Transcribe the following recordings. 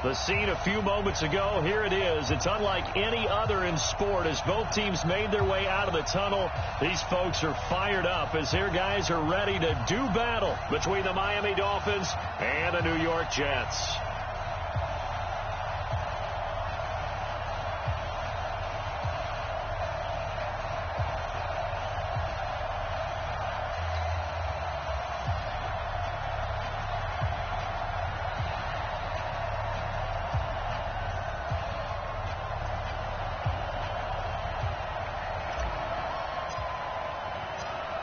The scene a few moments ago, here it is. It's unlike any other in sport as both teams made their way out of the tunnel. These folks are fired up as their guys are ready to do battle between the Miami Dolphins and the New York Jets.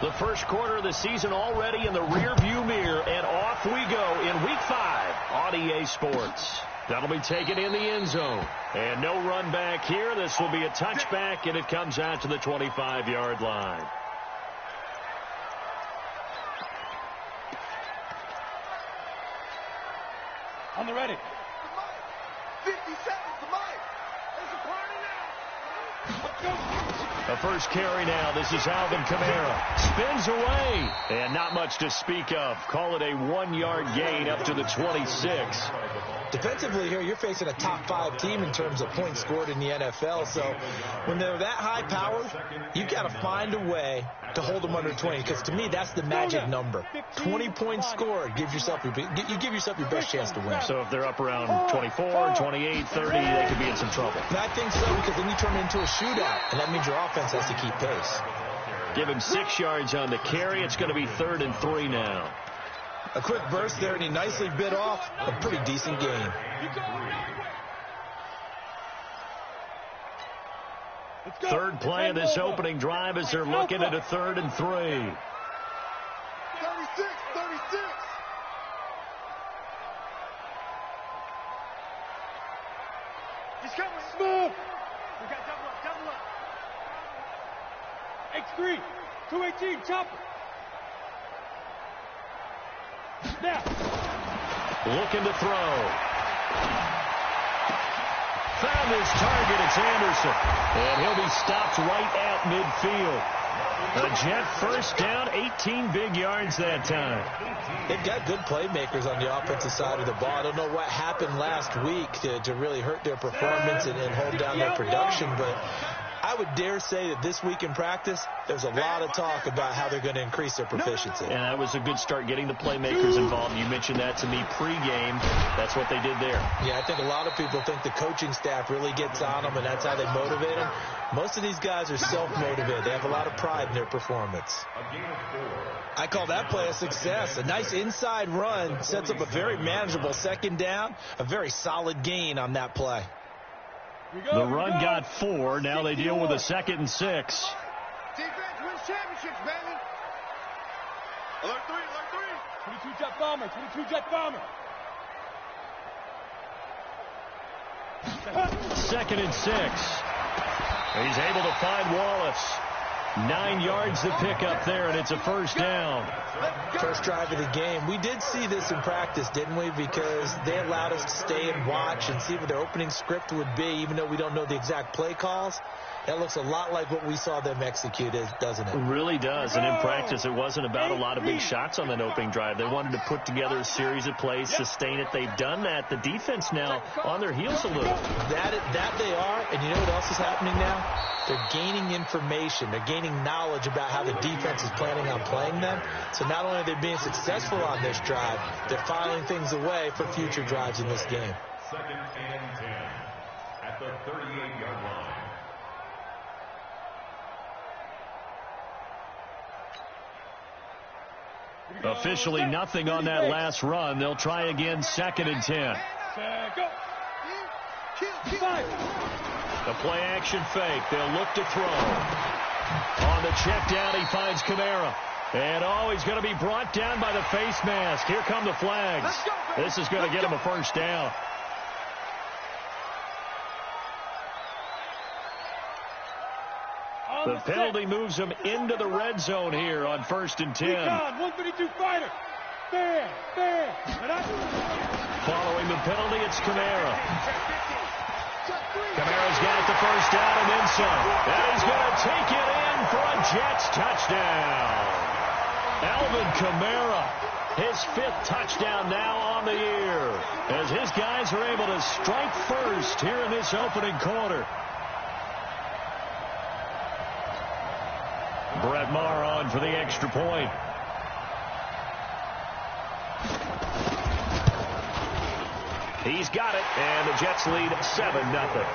The first quarter of the season already in the rearview mirror, and off we go in Week 5 on EA Sports. That'll be taken in the end zone. And no run back here. This will be a touchback, and it comes out to the 25-yard line. On the ready. 50 seconds to Mike. There's a party now. Let's go. The first carry now. This is Alvin Kamara. Spins away. And not much to speak of. Call it a 1-yard gain up to the 26. Defensively here, you're facing a top 5 team in terms of points scored in the NFL. So when they're that high powered, you got to find a way to hold them under 20. Because to me, that's the magic number. 20 points scored. You give yourself your best chance to win. So if they're up around 24, 28, 30, they could be in some trouble. And I think so, because then you turn it into a shootout. And that means your offense has to keep pace. Give him 6 yards on the carry. It's going to be 3rd and 3 now. A quick burst there, and he nicely bit off a pretty decent gain. Third play of this opening drive as they're looking at a 3rd and 3. 36. He's coming. Move. We got double up. X3. 218. Chopper. Now. Looking to throw. Found his target. It's Anderson. And he'll be stopped right at midfield. The Jet first down, 18 big yards that time. They've got good playmakers on the offensive side of the ball. I don't know what happened last week to really hurt their performance and hold down their production, but I would dare say that this week in practice, there's a lot of talk about how they're going to increase their proficiency. And that was a good start getting the playmakers involved. You mentioned that to me pregame. That's what they did there. Yeah, I think a lot of people think the coaching staff really gets on them, and that's how they motivate them. Most of these guys are self-motivated. They have a lot of pride in their performance. I call that play a success. A nice inside run sets up a very manageable 2nd down, a very solid gain on that play. The run got 4. Now they deal with a 2nd and 6. Defense wins championships, baby. Alert 3. 22 jet bomber. 22 jet bomber. 2nd and 6. He's able to find Wallace. 9 yards to pick up there, and it's a 1st down. First drive of the game. We did see this in practice, didn't we? Because they allowed us to stay and watch and see what their opening script would be, even though we don't know the exact play calls. That looks a lot like what we saw them execute, doesn't it? It really does. And in practice, it wasn't about a lot of big shots on that opening drive. They wanted to put together a series of plays, sustain it. They've done that. The defense now on their heels a little. That they are. And you know what else is happening now? They're gaining information. They're gaining knowledge about how the defense is planning on playing them. So not only are they being successful on this drive, they're filing things away for future drives in this game. 2nd and 10 at the 38-yard line. Officially nothing on that last run. They'll try again 2nd and 10. The play action fake. They'll look to throw. On the check down, he finds Kamara. And he's going to be brought down by the face mask. Here come the flags. This is going to get him a 1st down. The penalty moves him into the red zone here on 1st and 10. 152 fighter. There. Following the penalty, it's Kamara. Kamara's got the 1st down and then some. And he's going to take it in for a Jets touchdown. Alvin Kamara His 5th touchdown now on the year, as his guys are able to strike first here in this opening quarter. Brett Maher on for the extra point. He's got it, and the Jets lead 7-0.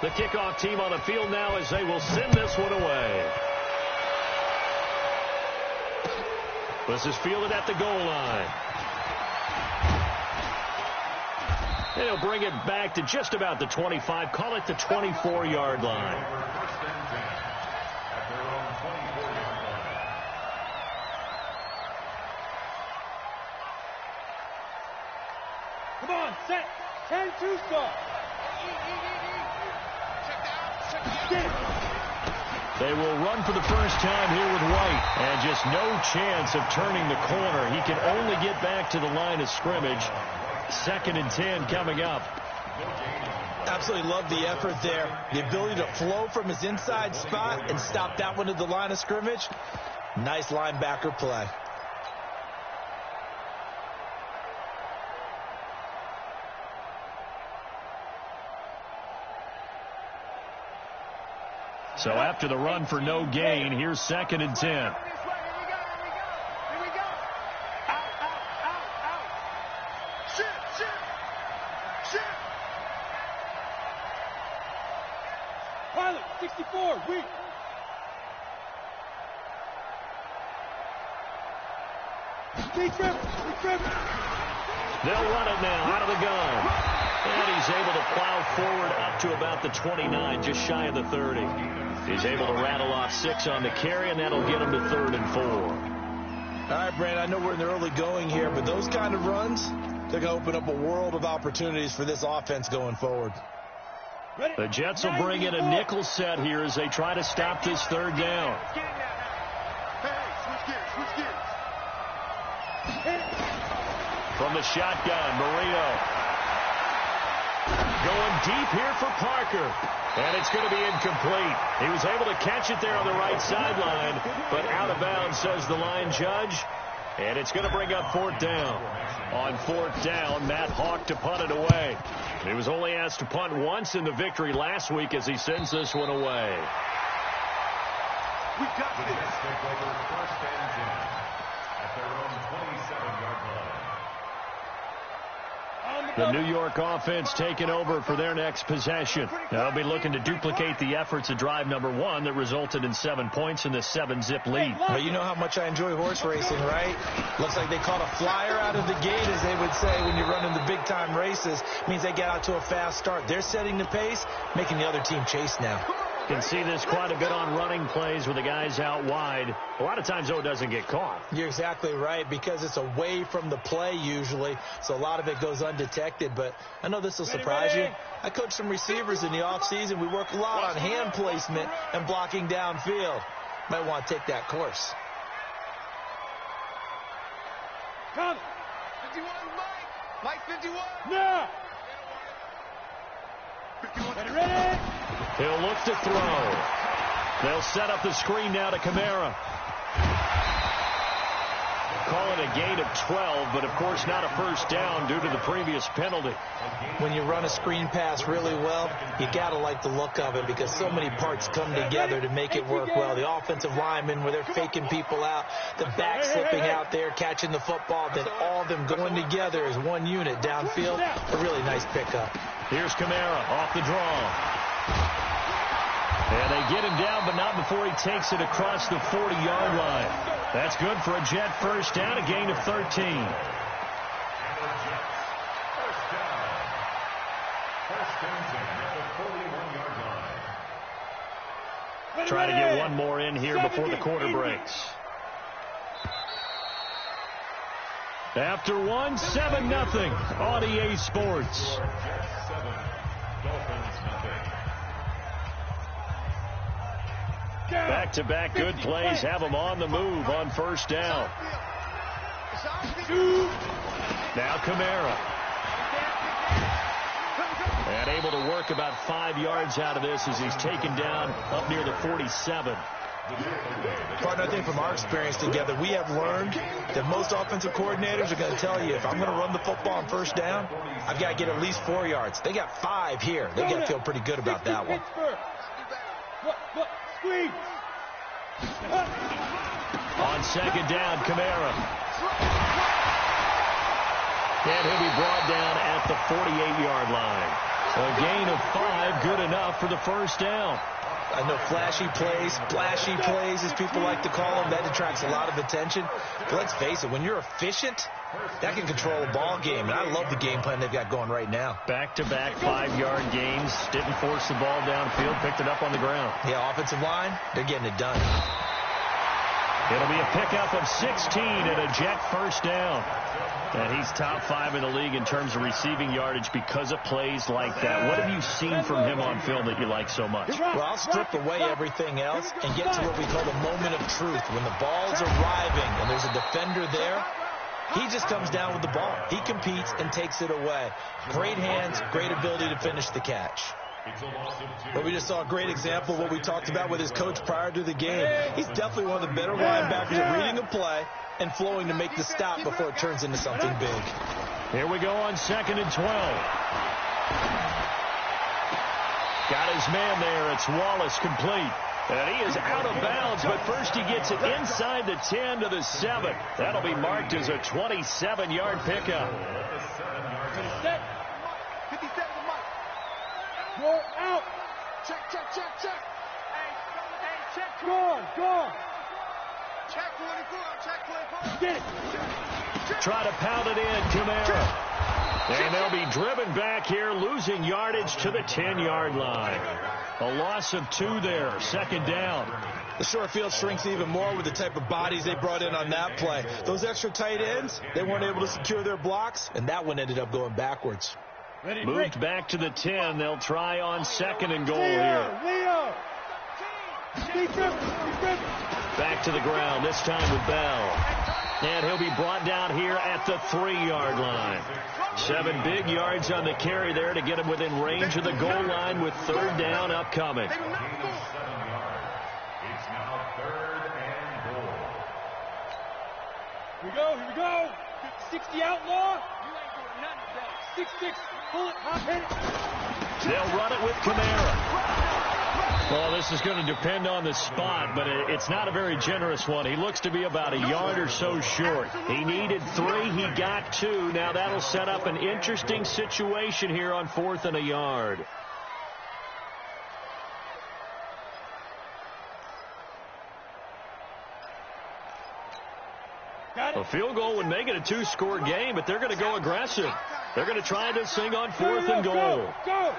The kickoff team on the field now as they will send this one away. This is fielded at the goal line. They'll bring it back to just about the 25. Call it the 24-yard line. Come on, set. 10-2 start. They will run for the first time here with White, and just no chance of turning the corner. He can only get back to the line of scrimmage. 2nd and 10 coming up. Absolutely love the effort there. The ability to flow from his inside spot and stop that one at the line of scrimmage. Nice linebacker play. So after the run for no gain, here's 2nd and 10. Here we go. Out. Shoot. Pilot, 64, weak. Big trip. They'll run it now out of the gun. And he's able to plow forward up to about the 29, just shy of the 30. He's able to rattle off 6 on the carry, and that'll get him to 3rd and 4. All right, Brandon, I know we're in the early going here, but those kind of runs, they're going to open up a world of opportunities for this offense going forward. The Jets will bring in a nickel set here as they try to stop this 3rd down. Switch gears. From the shotgun, Marino. Going deep here for Parker. And it's going to be incomplete. He was able to catch it there on the right sideline, but out of bounds, says the line judge. And it's going to bring up 4th down. On 4th down, Matt Hawk to punt it away. He was only asked to punt once in the victory last week as he sends this one away. We got this. First and 10 at their own 27-yard line. The New York offense taking over for their next possession. They'll be looking to duplicate the efforts of drive number 1 that resulted in 7 points in this 7-zip lead. Well, you know how much I enjoy horse racing, right? Looks like they caught a flyer out of the gate, as they would say when you're running the big-time races. Means they get out to a fast start. They're setting the pace, making the other team chase now. Can see this quite a bit on running plays with the guys out wide. A lot of times, though, it doesn't get caught. You're exactly right, because it's away from the play usually, so a lot of it goes undetected. But I know this will surprise you. I coach some receivers in the offseason. We work a lot on hand placement and blocking downfield. Might want to take that course. Come. 51, Mike 51. Now. 51. Ready. He'll look to throw. They'll set up the screen now to Kamara. Call it a gain of 12, but of course not a first down due to the previous penalty. When you run a screen pass really well, you got to like the look of it, because so many parts come together to make it work well. The offensive linemen, where they're faking people out, the back slipping out there, catching the football, then all of them going together as one unit downfield. A really nice pickup. Here's Kamara off the draw. And they get him down, but not before he takes it across the 40-yard line. That's good for a Jet first down, a gain of 13. Try to get one more in here before the quarter breaks. After one, 7-0 on EA Sports. Back-to-back good plays have them on the move on first down. Now Kamara. And able to work about 5 yards out of this as he's taken down up near the 47. Partner, I think from our experience together, we have learned that most offensive coordinators are going to tell you, if I'm going to run the football on first down, I've got to get at least 4 yards. They got 5 here. They got to feel pretty good about that one. On second down, Kamara. And he'll be brought down at the 48-yard line. A gain of 5, good enough for the first down. I know flashy plays, splashy plays, as people like to call them, that attracts a lot of attention. But let's face it, when you're efficient, that can control a ball game. And I love the game plan they've got going right now. Back-to-back 5-yard gains. Didn't force the ball downfield, picked it up on the ground. Yeah, offensive line, they're getting it done. It'll be a pickup of 16 and a jet first down. And he's top 5 in the league in terms of receiving yardage because of plays like that. What have you seen from him on film that you like so much? Well, I'll strip away everything else and get to what we call the moment of truth. When the ball's arriving and there's a defender there, he just comes down with the ball. He competes and takes it away. Great hands, great ability to finish the catch. But we just saw a great example of what we talked about with his coach prior to the game. He's definitely one of the better linebackers at reading a play and flowing to make the stop before it turns into something big. Here we go on 2nd and 12. Got his man there. It's Wallace complete. And he is out of bounds, but first he gets it inside the 10 to the 7. That'll be marked as a 27-yard pickup. 57 to Mike. Go out. Check. Hey, check. Go. Check 24. Check 24. Get it. Try to pound it in, Kamara. And they'll be driven back here, losing yardage to the 10-yard line. A loss of 2 there, 2nd down. The short field shrinks even more with the type of bodies they brought in on that play. Those extra tight ends, they weren't able to secure their blocks, and that one ended up going backwards. Moved back to the 10. They'll try on 2nd and goal here. Leo. Back to the ground, this time with Bell. And he'll be brought down here at the 3-yard line. 7 big yards on the carry there to get him within range of the goal line with 3rd down upcoming. It's now 3rd and goal. Here we go. 60 outlaw. You ain't doing nothing today. 6-6. Pull it. Hop hit. They'll run it with Kamara. Well, this is going to depend on the spot, but it's not a very generous one. He looks to be about a yard or so short. He needed 3. He got 2. Now that'll set up an interesting situation here on 4th and a yard. A field goal would make it a 2-score game, but they're going to go aggressive. They're going to try this thing on 4th and goal. Go.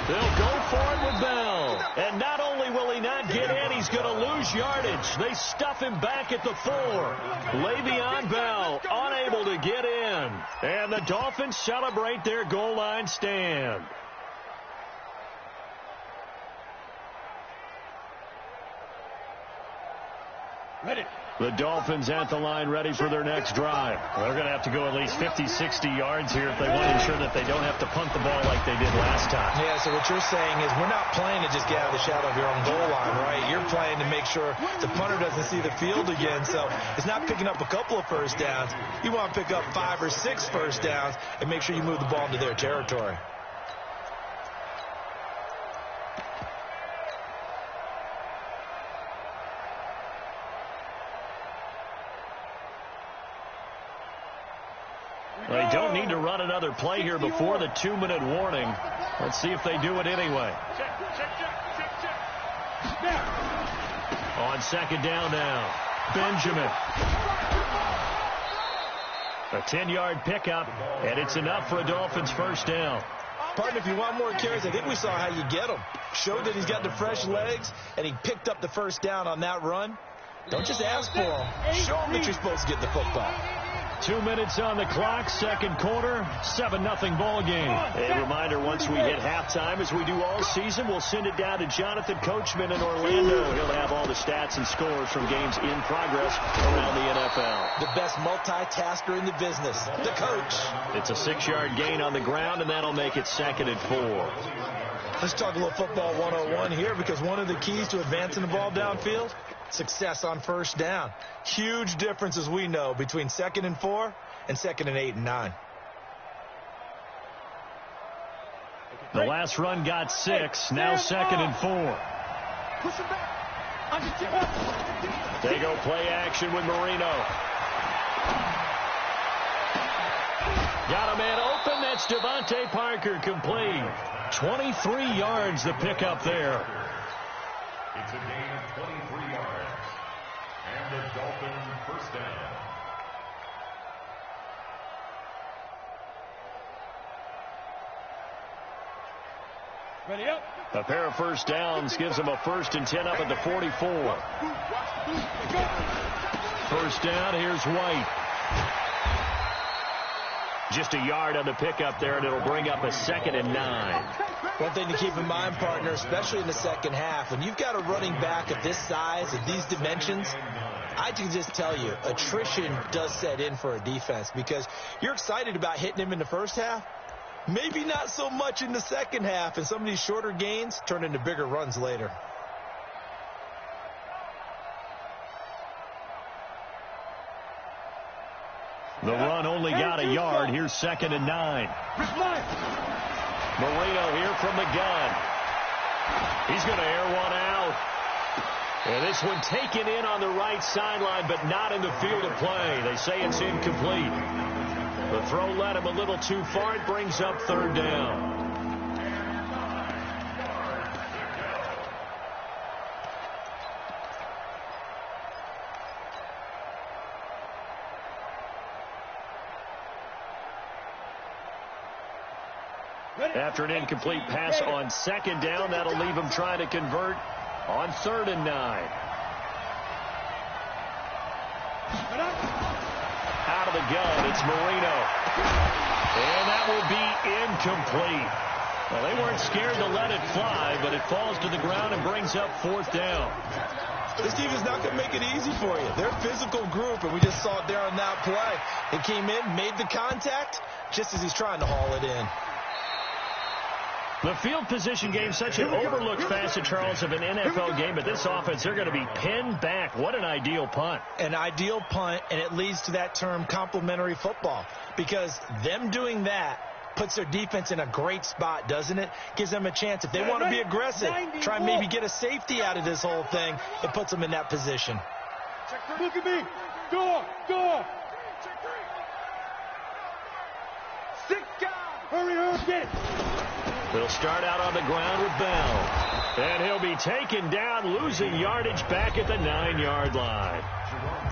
They'll go for it with Bell. And not only will he not get in, he's going to lose yardage. They stuff him back at the 4. Le'Veon Bell unable to get in. And the Dolphins celebrate their goal line stand. Ready. The Dolphins at the line ready for their next drive. They're going to have to go at least 50, 60 yards here if they want to ensure that they don't have to punt the ball like they did last time. Yeah, so what you're saying is we're not playing to just get out of the shadow of your own goal line, right? You're playing to make sure the punter doesn't see the field again. So it's not picking up a couple of first downs. You want to pick up 5 or 6 first downs and make sure you move the ball into their territory. They don't need to run another play here before the 2-minute warning. Let's see if they do it anyway. On 2nd down now, Benjamin. A 10-yard pickup, and it's enough for a Dolphins first down. Partner, if you want more carries, I think we saw how you get them. Showed that he's got the fresh legs, and he picked up the first down on that run. Don't just ask for them. Show them that you're supposed to get the football. 2 minutes on the clock, second quarter, 7-0 ball game. A reminder, once we hit halftime, as we do all season, we'll send it down to Jonathan Coachman in Orlando. He'll have all the stats and scores from games in progress around the NFL. The best multitasker in the business, the coach. It's a 6-yard gain on the ground, and that'll make it 2nd and 4. Let's talk a little football 101 here, because one of the keys to advancing the ball downfield, success on first down. Huge difference, as we know, between 2nd and 4 and 2nd and 8 and 9. The last run got 6, now 2nd and 4. Push him back. They go play action with Marino. Got a man open. That's Devontae Parker, complete. 23 yards the pickup there. It's a gain of 23 yards. And the Dolphins first down. Ready up. A pair of first downs gives them a 1st and 10 up at the 44. First down, here's White. Just a yard on the pickup there, and it'll bring up a 2nd and 9. One thing to keep in mind, partner, especially in the second half, when you've got a running back of this size, of these dimensions, I can just tell you, attrition does set in for a defense, because you're excited about hitting him in the first half, maybe not so much in the second half, and some of these shorter gains turn into bigger runs later. The run only got a yard. Here's 2nd and 9. Marino here from the gun. He's going to air one out. And this one taken in on the right sideline, but not in the field of play. They say it's incomplete. The throw led him a little too far. It brings up 3rd down. After an incomplete pass on 2nd down, that'll leave him trying to convert on 3rd and 9. Out of the gun, it's Marino. And that will be incomplete. Well, they weren't scared to let it fly, but it falls to the ground and brings up 4th down. This team is not going to make it easy for you. They're a physical group, and we just saw it there on that play. He came in, made the contact, just as he's trying to haul it in. The field position game, such an overlooked facet, Charles, of an NFL game, but this offense, they're going to be pinned back. What an ideal punt. An ideal punt, and it leads to that term complementary football, because them doing that puts their defense in a great spot, doesn't it? Gives them a chance. If they want to be aggressive, try and maybe get a safety out of this whole thing, it puts them in that position. Look at me. Go. Six guys. Hurry, get it. They'll start out on the ground with Bell. And he'll be taken down, losing yardage back at the 9-yard line.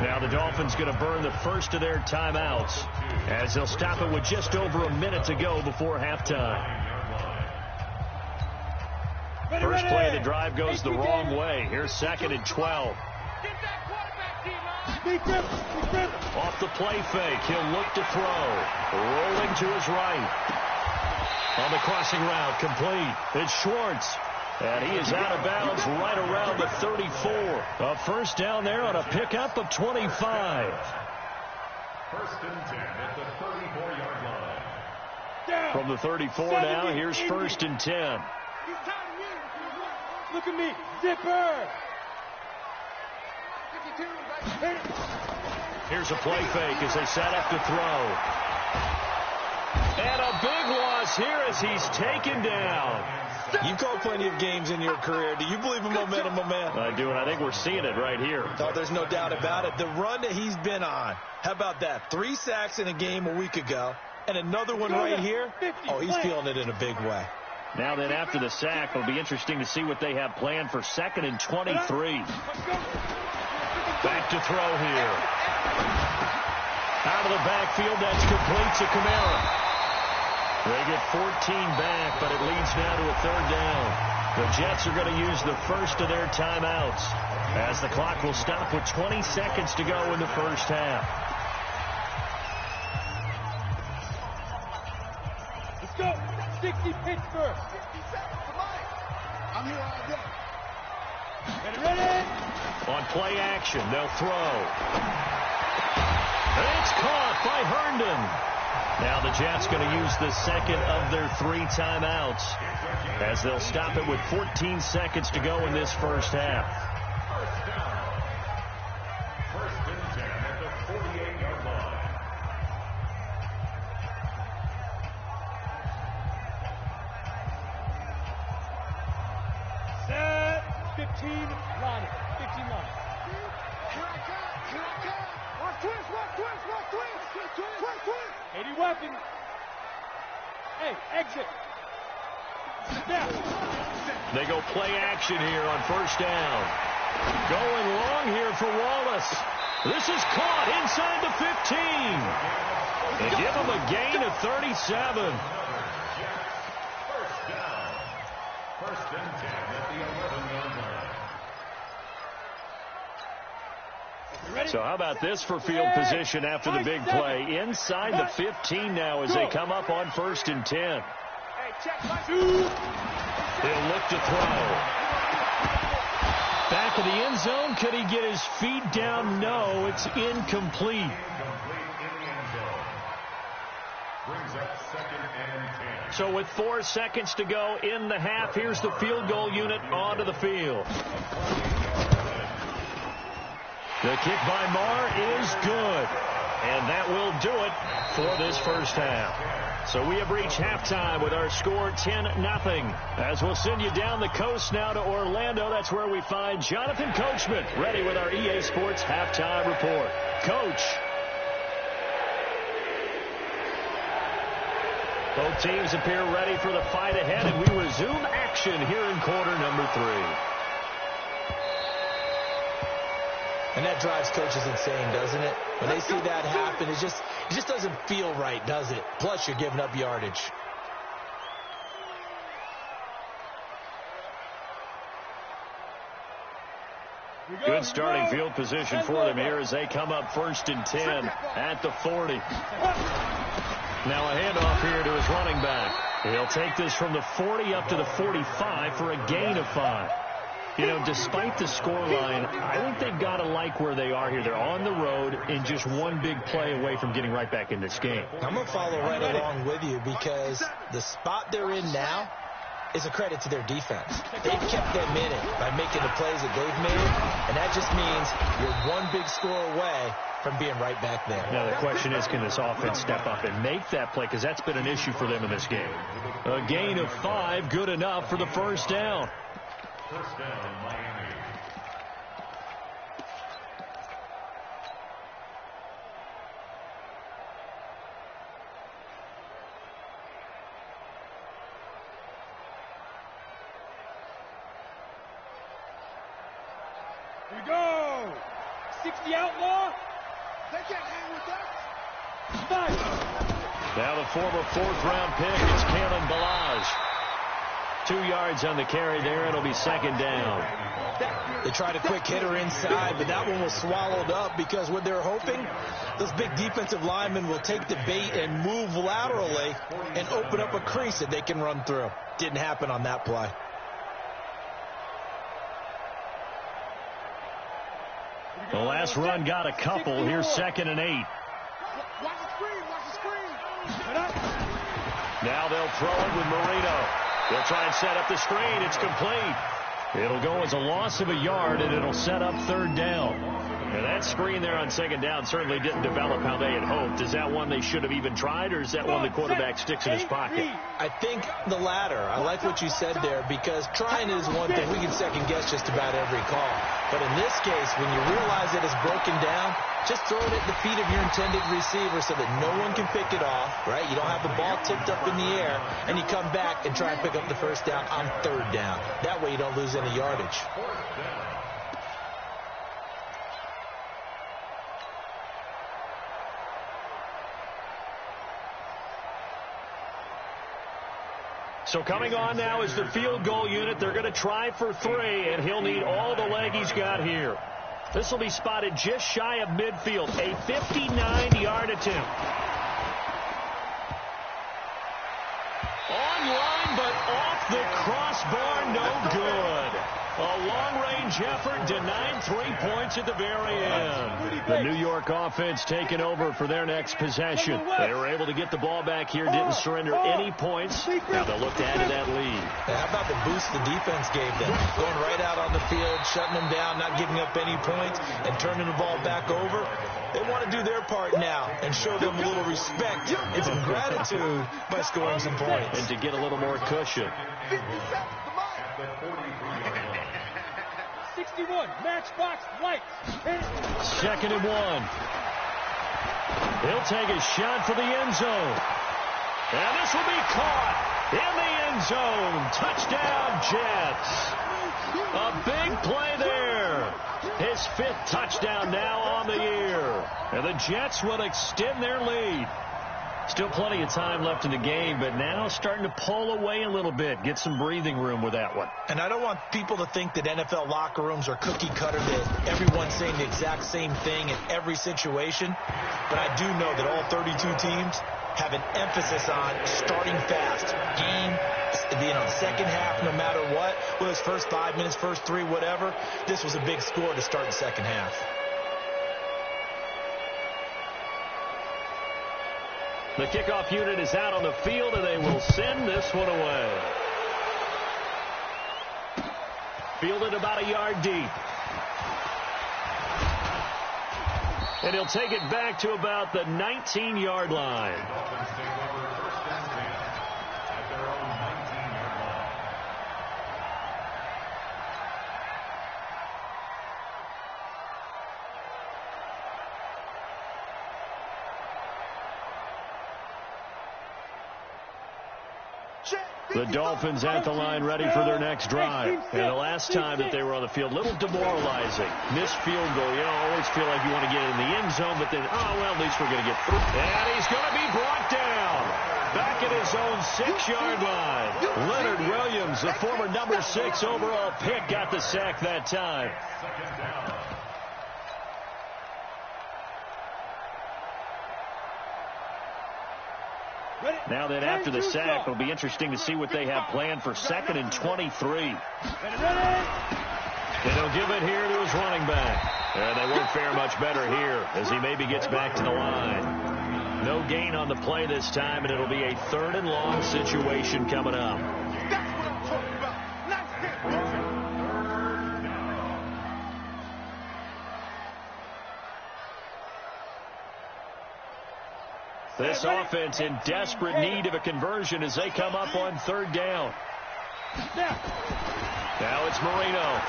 Now the Dolphins going to burn the first of their timeouts, as they'll stop it with just over a minute to go before halftime. First play of the drive goes the wrong way. Here's 2nd and 12. Off the play fake, he'll look to throw. Rolling to his right. On the crossing route, complete. It's Schwartz. And he is out of bounds right around the 34. A first down there on a pickup of 25. 1st and 10 at the 34-yard line. From the 34 now, here's 1st and 10. Look at me. Zipper. Here's a play fake as they set up to throw. And a big loss here as he's taken down. You've called plenty of games in your career. Do you believe in momentum? I do, and I think we're seeing it right here. Oh, there's no doubt about it. The run that he's been on, how about that? 3 sacks in a game a week ago, and another one right here. Oh, he's feeling it in a big way. Now then, after the sack, it'll be interesting to see what they have planned for 2nd and 23. Back to throw here. Out of the backfield, that's complete to Kamara. They get 14 back, but it leads now to a 3rd down. The Jets are going to use the first of their timeouts, as the clock will stop with 20 seconds to go in the first half. 60 Pittsburgh. 50 seconds to mine. I'm here all day. Ready? On play action, they'll throw. It's caught by Herndon. Now the Jets going to use the second of their 3 timeouts as they'll stop it with 14 seconds to go in this first half. First down. First and 10 at the 48-yard line. Set. 15 line. 15 line. Here I come. Watch twist. 80 weapon. Hey, exit. Step. They go play action here on first down. Going long here for Wallace. This is caught inside the 15. They give him a gain of 37. First down. First and 10 at the 11-yard line. So how about this for field position after the big play? Inside the 15 now as they come up on first and 10. Hey, check my He'll look to throw. Back of the end zone. Could he get his feet down? No, it's incomplete. Incomplete in the end zone. Brings up second and 10. So with 4 seconds to go in the half, here's the field goal unit onto the field. The kick by Marr is good. And that will do it for this first half. So we have reached halftime with our score 10-0. As we'll send you down the coast now to Orlando. That's where we find Jonathan Coachman ready with our EA Sports halftime report. Coach. Both teams appear ready for the fight ahead, and we resume action here in quarter number 3. And that drives coaches insane, doesn't it? When they see that happen, it just doesn't feel right, does it? Plus, you're giving up yardage. Good starting field position for them here as they come up first and 10 at the 40. Now a handoff here to his running back. He'll take this from the 40 up to the 45 for a gain of 5. You know, despite the scoreline, I think they've got to like where they are here. They're on the road and just one big play away from getting right back in this game. I'm going to follow right along with you because the spot they're in now is a credit to their defense. They've kept them in it by making the plays that they've made, and that just means you're one big score away from being right back there. Now the question is, can this offense step up and make that play? Because that's been an issue for them in this game. A gain of 5, good enough for the first down. First down, Miami. Here we go. 60 outlaw. They can't hang with us. Nice. Now the former 4th-round pick is Kalen Balazs. 2 yards on the carry there. It'll be second down. They tried a quick hitter inside, but that one was swallowed up because what they're hoping, those big defensive linemen will take the bait and move laterally and open up a crease that they can run through. Didn't happen on that play. The last run got a couple. Here's second and 8. Watch the screen. Now they'll throw it with Marino. They'll try and set up the screen. It's complete. It'll go as a loss of a yard, and it'll set up third down. And that screen there on second down certainly didn't develop how they had hoped. Is that one they should have even tried, or is that one the quarterback sticks in his pocket? I think the latter. I like what you said there because trying is one thing. We can second guess just about every call. But in this case, when you realize that it's broken down, just throw it at the feet of your intended receiver so that no one can pick it off, right? You don't have the ball tipped up in the air, and you come back and try and pick up the first down on third down. That way you don't lose any yardage. So coming on now is the field goal unit. They're going to try for 3, and he'll need all the leg he's got here. This will be spotted just shy of midfield, a 59-yard attempt. On one line, but off the crossbar, no good. A long-range effort denied 3 points at the very end. The New York offense taking over for their next possession. They were able to get the ball back here, didn't surrender any points. Now they'll look to add to that lead. How about the boost the defense gave them? Going right out on the field, shutting them down, not giving up any points, and turning the ball back over. They want to do their part now and show them a little respect and some gratitude by scoring some points. And to get a little more cushion. 61, matchbox lights. 2nd and 1. He'll take a shot for the end zone. And this will be caught in the end zone. Touchdown, Jets. A big play there. His 5th touchdown now on the year. And the Jets will extend their lead. Still plenty of time left in the game, but now starting to pull away a little bit. Get some breathing room with that one. And I don't want people to think that NFL locker rooms are cookie cutter, that everyone's saying the exact same thing in every situation. But I do know that all 32 teams have an emphasis on starting fast. Second half, no matter what, whether it's first 5 minutes, first 3, whatever. This was a big score to start the second half. The kickoff unit is out on the field, and they will send this one away. Fielded about a yard deep. And he'll take it back to about the 19-yard line. The Dolphins at the line ready for their next drive. And the last time that they were on the field, a little demoralizing. Missed field goal. You know, always feel like you want to get in the end zone, but then, oh, well, at least we're going to get through. And he's going to be brought down. Back at his own 6-yard line. Leonard Williams, the former number 6 overall pick, got the sack that time. Now then, after the sack, it'll be interesting to see what they have planned for 2nd and 23. And he'll give it here to his running back. And they won't fare much better here as he maybe gets back to the line. No gain on the play this time, and it'll be a 3rd and long situation coming up. That's what I'm talking about. Nice hit. This offense in desperate need of a conversion as they come up on 3rd down. Now it's Marino.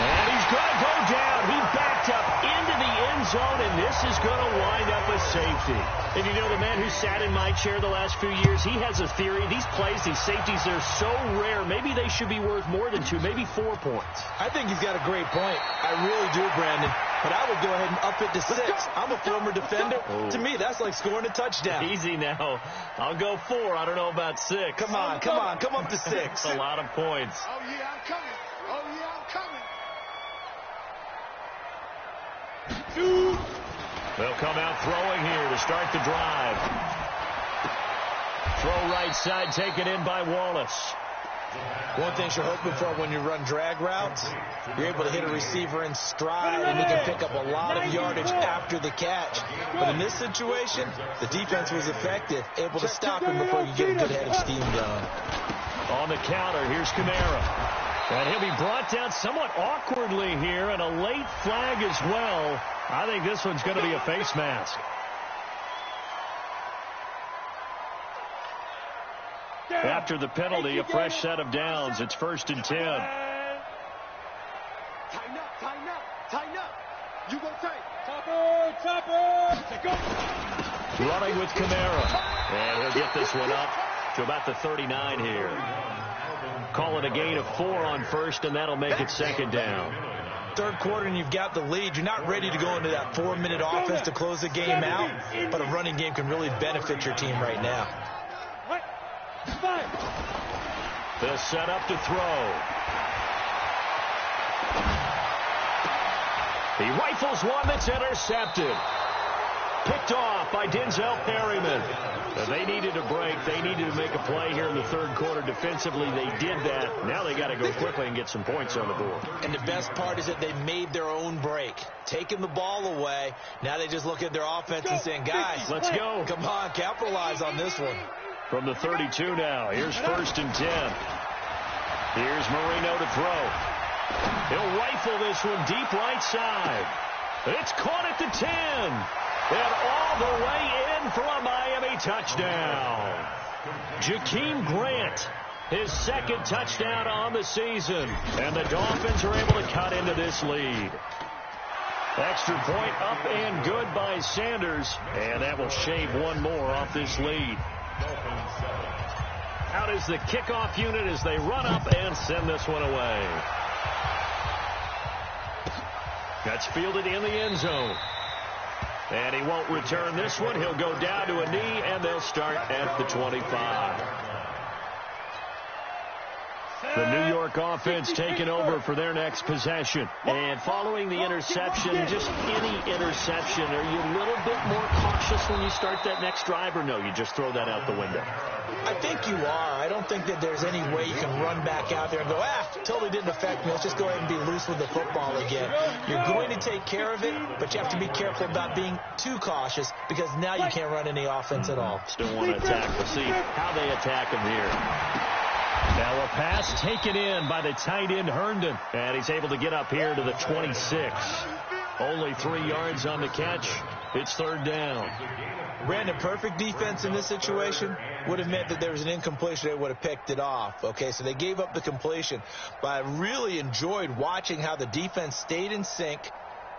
And he's going to go down. He backed up into the end zone, and this is going to wind up a safety. And you know, the man who sat in my chair the last few years, he has a theory. These plays, these safeties, they're so rare. Maybe they should be worth more than 2, maybe 4 points. I think he's got a great point. I really do, Brandon. But I would go ahead and up it to 6. I'm a former defender. Oh. To me, that's like scoring a touchdown. Easy now. I'll go 4. I don't know about 6. Come on. Come up to 6. That's a lot of points. Oh, yeah, I'm coming. Oh, yeah, I'm coming. They'll come out throwing here to start the drive. Throw right side, taken in by Wallace. One thing you're hoping for when you run drag routes, you're able to hit a receiver in stride, and he can pick up a lot of yardage after the catch. But in this situation, the defense was effective, able to stop him before you get a good head of steam going. On the counter, here's Kamara. And he'll be brought down somewhat awkwardly here, and a late flag as well. I think this one's going to be a face mask. After the penalty, a fresh set of downs. It's 1st and 10. Tighten up. You go tight. Chopper. Running with Kamara. And he'll get this one up to about the 39 here. Call it a gain of 4 on 1st, and that'll make it 2nd down. 3rd quarter, and you've got the lead. You're not ready to go into that 4-minute offense to close the game out, but a running game can really benefit your team right now. They'll set up to throw. He rifles one that's intercepted. Picked off by Denzel Perryman. They needed a break. They needed to make a play here in the third quarter. Defensively, they did that. Now they got to go quickly and get some points on the board. And the best part is that they made their own break. Taking the ball away. Now they just look at their offense and saying, guys, let's go. Come on, capitalize on this one. From the 32 now. Here's 1st and 10. Here's Marino to throw. He'll rifle this one deep right side. It's caught at the 10. And all the way in for a Miami touchdown. Jakeem Grant, his 2nd touchdown on the season. And the Dolphins are able to cut into this lead. Extra point up and good by Sanders. And that will shave one more off this lead. Out is the kickoff unit as they run up and send this one away. That's fielded in the end zone. And he won't return this one. He'll go down to a knee, and they'll start at the 25. The New York offense taking over for their next possession. And following the interception, just any interception, are you a little bit more cautious when you start that next drive, or no, you just throw that out the window? I think you are. I don't think that there's any way you can run back out there and go, totally didn't affect me. Let's just go ahead and be loose with the football again. You're going to take care of it, but you have to be careful about being too cautious because now you can't run any offense at all. Still want to attack. We'll see how they attack him here. Now a pass taken in by the tight end Herndon. And he's able to get up here to the 26. Only 3 yards on the catch. It's 3rd down. Brandon, perfect defense in this situation would have meant that there was an incompletion. They would have picked it off. Okay, so they gave up the completion. But I really enjoyed watching how the defense stayed in sync,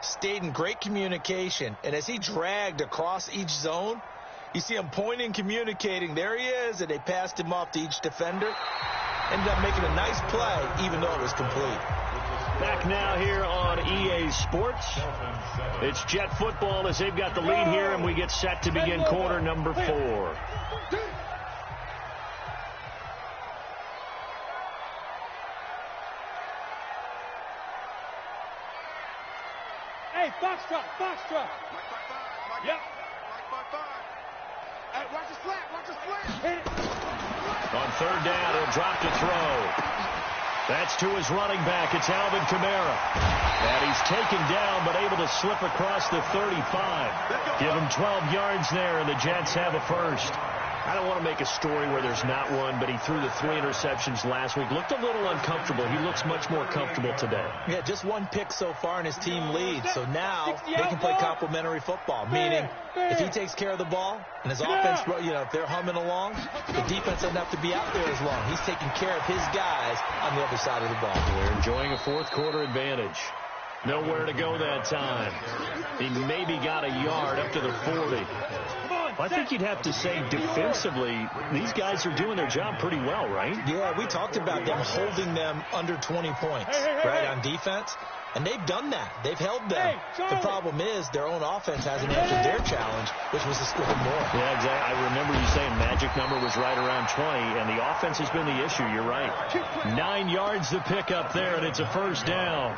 stayed in great communication. And as he dragged across each zone, you see him pointing, communicating. There he is, and they passed him off to each defender. Ended up making a nice play, even though it was complete. Back now here on EA Sports. It's Jet football as they've got the lead here, and we get set to begin quarter number 4. Hey, foxtrot. Yep. Hey, watch the slant. Hit it. On 3rd down, he'll drop to throw. That's to his running back. It's Alvin Kamara. And he's taken down, but able to slip across the 35. Give him 12 yards there, and the Jets have a first. I don't want to make a story where there's not one, but he threw the 3 interceptions last week. Looked a little uncomfortable. He looks much more comfortable today. Yeah, just 1 pick so far, and his team leads. So now they can play complementary football, meaning if he takes care of the ball and his offense, if they're humming along, the defense doesn't have to be out there as long. He's taking care of his guys on the other side of the ball. They're enjoying a 4th quarter advantage. Nowhere to go that time. He maybe got a yard up to the 40. I think you'd have to say defensively, these guys are doing their job pretty well, right? Yeah, we talked about them holding them under 20 points, right, on defense. And they've done that. They've held them. The problem is their own offense hasn't answered their challenge, which was to score more. Yeah, exactly. I remember you saying magic number was right around 20, and the offense has been the issue. You're right. 9 yards to pick up there, and it's a 1st down.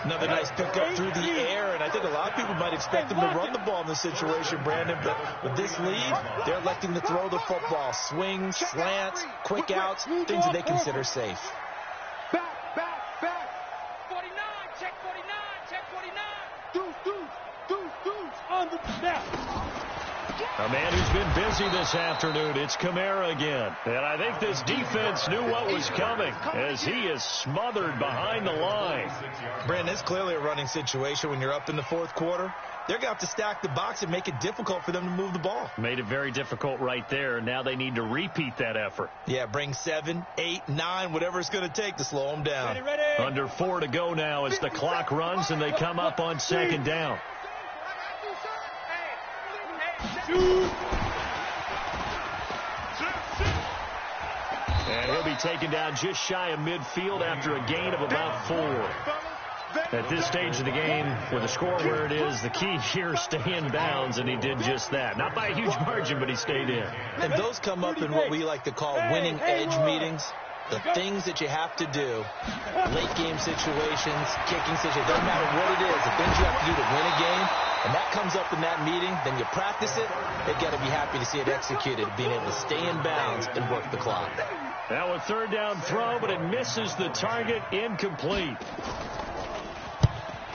Another nice pickup through the air, and I think a lot of people might expect them to run the ball in this situation, Brandon, but with this lead, they're electing to throw the football. Swings, slants, quick outs, things that they consider safe. Back. 49, check 49. Deuce. On the snap. A man who's been busy this afternoon. It's Kamara again. And I think this defense knew what was coming as he is smothered behind the line. Brandon, it's clearly a running situation when you're up in the 4th quarter. They're going to have to stack the box and make it difficult for them to move the ball. Made it very difficult right there. Now they need to repeat that effort. Yeah, bring 7, 8, 9, whatever it's going to take to slow them down. Ready. Under 4 to go now as the clock runs and they come up on 2nd down. And he'll be taken down just shy of midfield after a gain of about 4. At this stage of the game, with the score where it is, the key here is stay in bounds, and he did just that. Not by a huge margin, but he stayed in. And those come up in what we like to call winning edge meetings. The things that you have to do, late game situations, kicking situations, doesn't matter what it is, the things you have to do to win a game, and that comes up in that meeting, then you practice it, they've got to be happy to see it executed, being able to stay in bounds and work the clock. Now a third down throw, but it misses the target, incomplete.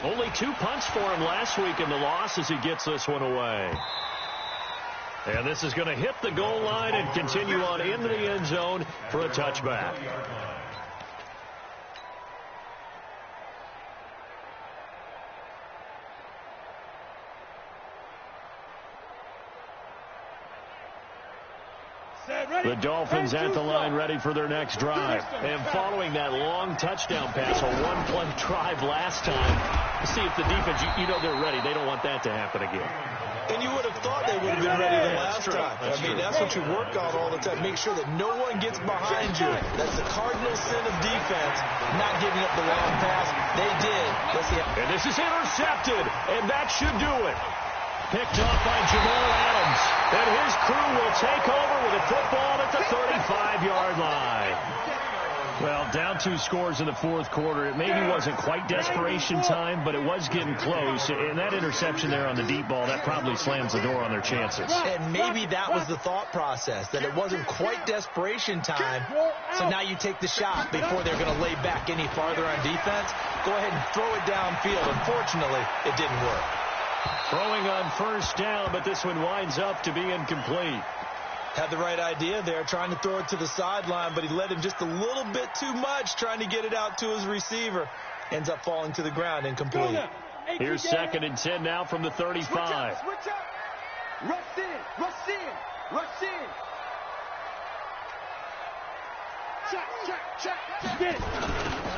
Only 2 punts for him last week in the loss as he gets this one away. And this is going to hit the goal line and continue on into the end zone for a touchback. The Dolphins at the line ready for their next drive. And following that long touchdown pass, a one-play drive last time, to see if the defense, you know they're ready. They don't want that to happen again. And you would have thought they would have been ready the last time. That's what you work on all the time. Make sure that no one gets behind you. That's the cardinal sin of defense, not giving up the long pass. They did. Let's see. And this is intercepted, and that should do it. Picked off by Jamal Adams. And his crew will take over with a football at the 35-yard line. Well, down 2 scores in the fourth quarter. It maybe wasn't quite desperation time, but it was getting close. And that interception there on the deep ball, that probably slams the door on their chances. And maybe that was the thought process, that it wasn't quite desperation time. So now you take the shot before they're going to lay back any farther on defense. Go ahead and throw it downfield. Unfortunately, it didn't work. Throwing on first down, but this one winds up to be incomplete. Had the right idea there, trying to throw it to the sideline, but he let him just a little bit too much, trying to get it out to his receiver. Ends up falling to the ground, incomplete. Here's 2nd and 10 now from the 35. Switch up. Rush in. Rush in. Rush in. Check.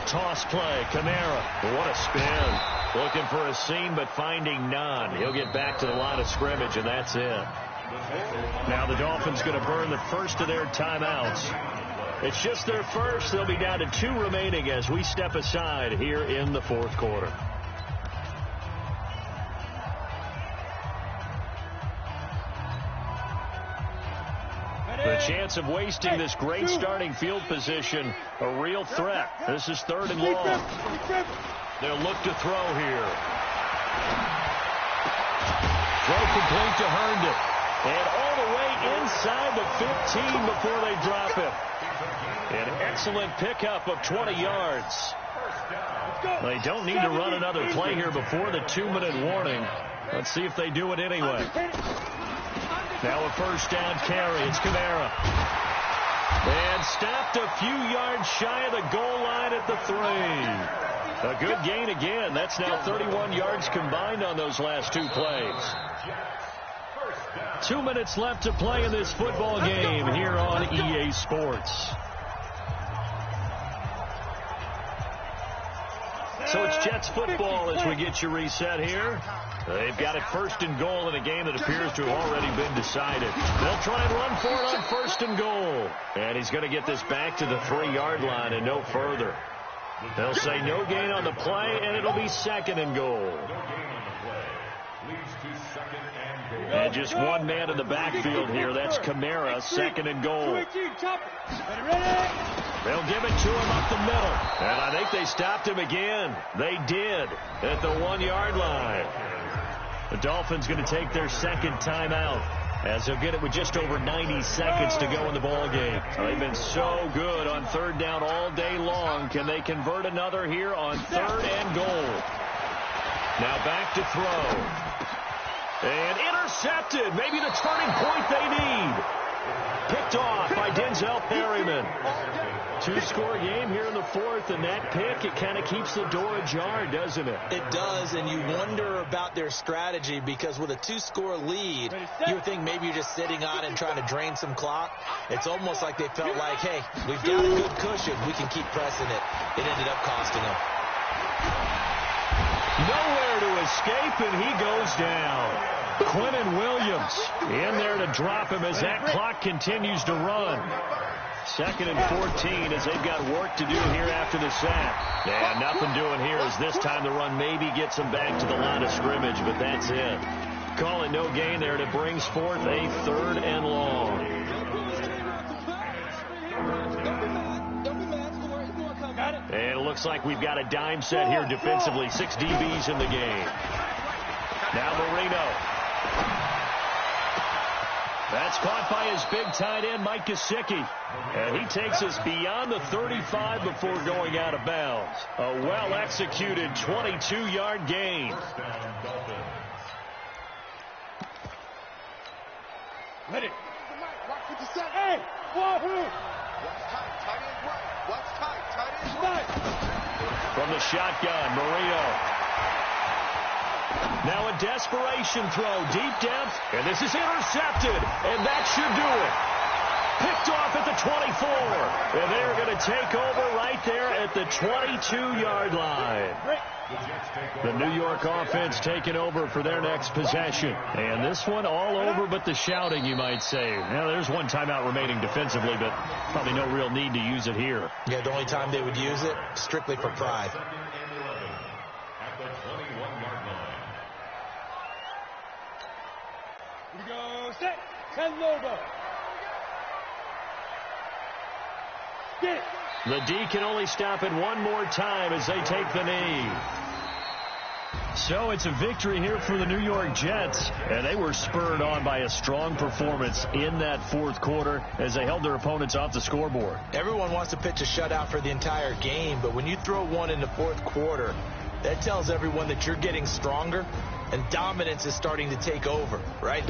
Toss play, Kamara. What a spin. Looking for a seam, but finding none. He'll get back to the line of scrimmage, and that's it. Now the Dolphins going to burn the first of their timeouts. It's just their first. They'll be down to 2 remaining as we step aside here in the fourth quarter. The chance of wasting this great starting field position, a real threat. This is 3rd and long. They'll look to throw here. Throw complete to Herndon. And all the way inside the 15 before they drop him. An excellent pickup of 20 yards. They don't need to run another play here before the 2-minute warning. Let's see if they do it anyway. Now a first down carry. It's Kamara. And stopped a few yards shy of the goal line at the 3. A good gain again. That's now 31 yards combined on those last 2 plays. 2 minutes left to play in this football game here on EA Sports. So it's Jets football as we get you reset here. They've got it 1st and goal in a game that appears to have already been decided. They'll try and run for it on 1st and goal. And he's going to get this back to the 3-yard line and no further. They'll say no gain on the play, and it'll be 2nd and goal. And just one man in the backfield here. That's Kamara, 2nd and goal. They'll give it to him up the middle. And I think they stopped him again. They did at the 1-yard line. The Dolphins going to take their 2nd timeout as they'll get it with just over 90 seconds to go in the ball game. They've been so good on 3rd down all day long. Can they convert another here on 3rd and goal? Now back to throw. And intercepted. Maybe the turning point they need. Picked off by Denzel Perryman. 2-score game here in the 4th, and that pick, it kind of keeps the door ajar, doesn't it? It does, and you wonder about their strategy because with a 2-score lead, you would think maybe you're just sitting on and trying to drain some clock. It's almost like they felt like, hey, we've got a good cushion. We can keep pressing it. It ended up costing them. Nowhere to escape, and he goes down. Quinnen Williams in there to drop him as that clock continues to run. 2nd and 14 as they've got work to do here after the sack. And nothing doing here as this time the run maybe gets them back to the line of scrimmage, but that's it. Call it no gain there, and it brings forth a 3rd and long. And it looks like we've got a dime set here defensively. 6 DBs in the game. Now the Marino. That's caught by his big tight end, Mike Gesicki. And he takes us beyond the 35 before going out of bounds. A well-executed 22-yard gain. Ready. Hey, Wahoo! What's tight? Tight end right. What's tight? Tight end right. From the shotgun, Marino. Now a desperation throw, deep depth, and this is intercepted, and that should do it. Picked off at the 24, and they're going to take over right there at the 22-yard line. The New York offense taking over for their next possession. And this one all over but the shouting, you might say. Now, there's one timeout remaining defensively, but probably no real need to use it here. Yeah, the only time they would use it, strictly for pride. At the 21-yard line. Here we go, set, and Lobo. Get it. The D can only stop it one more time as they take the knee. So it's a victory here for the New York Jets, and they were spurred on by a strong performance in that fourth quarter as they held their opponents off the scoreboard. Everyone wants to pitch a shutout for the entire game, but when you throw one in the fourth quarter, that tells everyone that you're getting stronger and dominance is starting to take over, right?